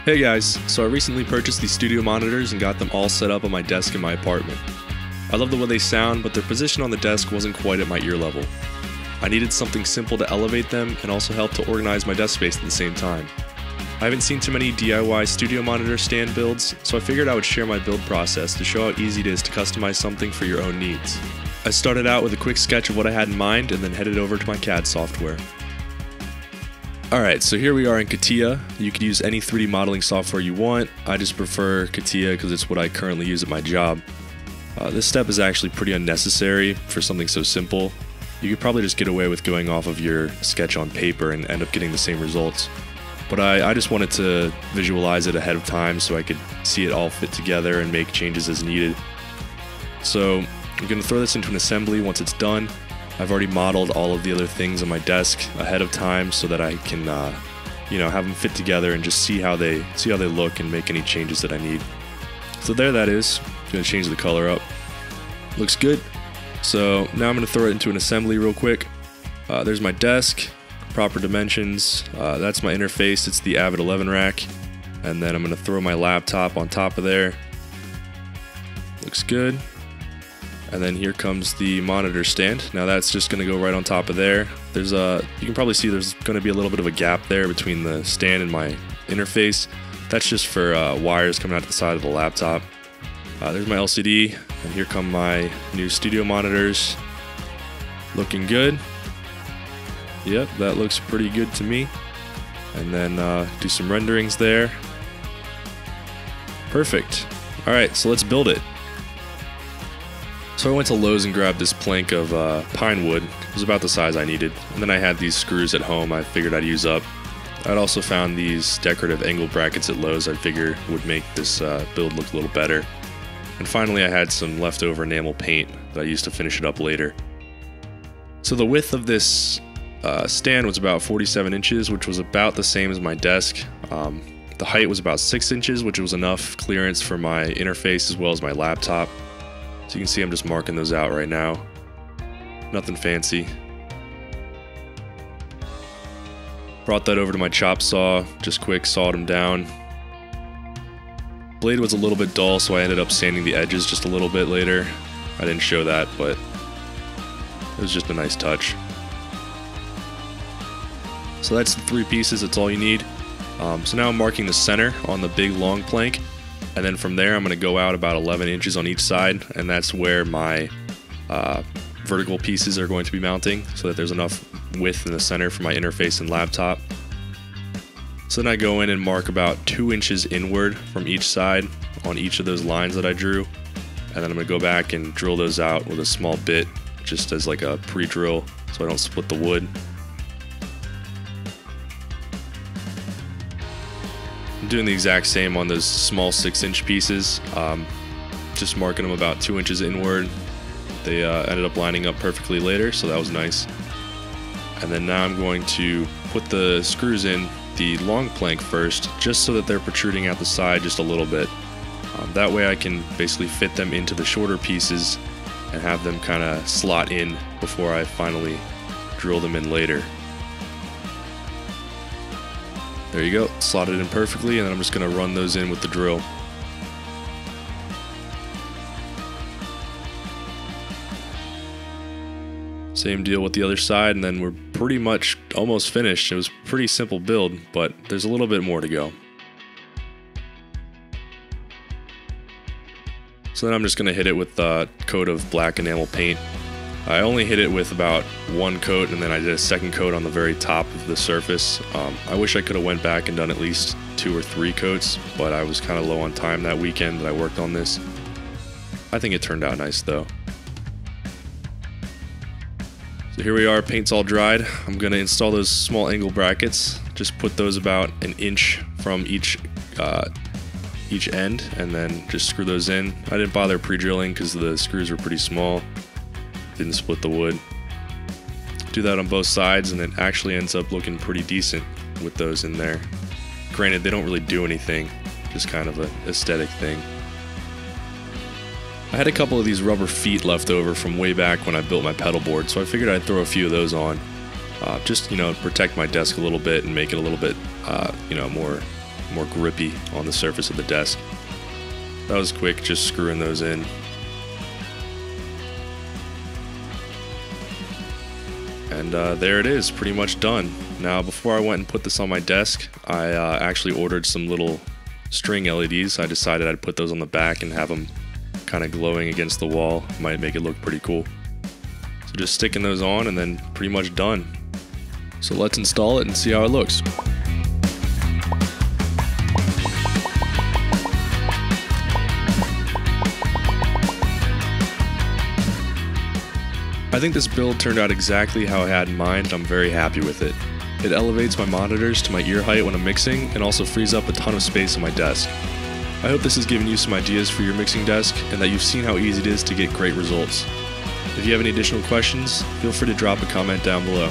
Hey guys, so I recently purchased these studio monitors and got them all set up on my desk in my apartment. I love the way they sound, but their position on the desk wasn't quite at my ear level. I needed something simple to elevate them and also help to organize my desk space at the same time. I haven't seen too many DIY studio monitor stand builds, so I figured I would share my build process to show how easy it is to customize something for your own needs. I started out with a quick sketch of what I had in mind and then headed over to my CAD software. Alright, so here we are in CATIA. You could use any 3D modeling software you want. I just prefer CATIA because it's what I currently use at my job. This step is actually pretty unnecessary for something so simple. You could probably just get away with going off of your sketch on paper and end up getting the same results. But I just wanted to visualize it ahead of time so I could see it all fit together and make changes as needed. So I'm going to throw this into an assembly once it's done. I've already modeled all of the other things on my desk ahead of time so that I can, have them fit together and just see how they look and make any changes that I need. So there that is. I'm going to change the color up. Looks good. So now I'm going to throw it into an assembly real quick. There's my desk, proper dimensions. That's my interface. It's the Avid 11 rack. And then I'm going to throw my laptop on top of there. Looks good. And then here comes the monitor stand. Now that's just going to go right on top of there. You can probably see there's going to be a little bit of a gap there between the stand and my interface. That's just for wires coming out the side of the laptop. There's my LCD, and here come my new studio monitors. Looking good. Yep, that looks pretty good to me. And then do some renderings there. Perfect. Alright, so let's build it. So I went to Lowe's and grabbed this plank of pine wood. It was about the size I needed. And then I had these screws at home I figured I'd use up. I'd also found these decorative angle brackets at Lowe's I figured would make this build look a little better. And finally I had some leftover enamel paint that I used to finish it up later. So the width of this stand was about 47 inches, which was about the same as my desk. The height was about 6 inches, which was enough clearance for my interface as well as my laptop. So you can see I'm just marking those out right now. Nothing fancy. Brought that over to my chop saw, just quick sawed them down. Blade was a little bit dull, so I ended up sanding the edges just a little bit later. I didn't show that, but it was just a nice touch. So that's the 3 pieces, that's all you need. So now I'm marking the center on the big long plank. And then from there I'm going to go out about 11 inches on each side, and that's where my vertical pieces are going to be mounting so that there's enough width in the center for my interface and laptop. So then I go in and mark about 2 inches inward from each side on each of those lines that I drew, and then I'm going to go back and drill those out with a small bit just as like a pre-drill so I don't split the wood. I'm doing the exact same on those small 6-inch pieces, just marking them about 2 inches inward. They ended up lining up perfectly later, so that was nice. And then now I'm going to put the screws in the long plank first, just so that they're protruding out the side just a little bit. That way I can basically fit them into the shorter pieces and have them kind of slot in before I finally drill them in later. There you go, slotted in perfectly, and then I'm just going to run those in with the drill. Same deal with the other side, and then we're pretty much almost finished. It was a pretty simple build, but there's a little bit more to go. So then I'm just going to hit it with a coat of black enamel paint. I only hit it with about 1 coat, and then I did a second coat on the very top of the surface. I wish I could have went back and done at least 2 or 3 coats, but I was kind of low on time that weekend that I worked on this. I think it turned out nice though. So here we are, paint's all dried. I'm going to install those small angle brackets. Just put those about 1 inch from each end, and then just screw those in. I didn't bother pre-drilling because the screws were pretty small. Didn't split the wood. Do that on both sides, and it actually ends up looking pretty decent with those in there. Granted, they don't really do anything, just kind of an aesthetic thing. I had a couple of these rubber feet left over from way back when I built my pedal board, so I figured I'd throw a few of those on. Just, protect my desk a little bit and make it a little bit, more more grippy on the surface of the desk. That was quick, just screwing those in. And there it is, pretty much done. Now, before I went and put this on my desk, I actually ordered some little string LEDs. I decided I'd put those on the back and have them kind of glowing against the wall. Might make it look pretty cool. So just sticking those on and then pretty much done. So let's install it and see how it looks. I think this build turned out exactly how I had in mind, and I'm very happy with it. It elevates my monitors to my ear height when I'm mixing, and also frees up a ton of space on my desk. I hope this has given you some ideas for your mixing desk, and that you've seen how easy it is to get great results. If you have any additional questions, feel free to drop a comment down below.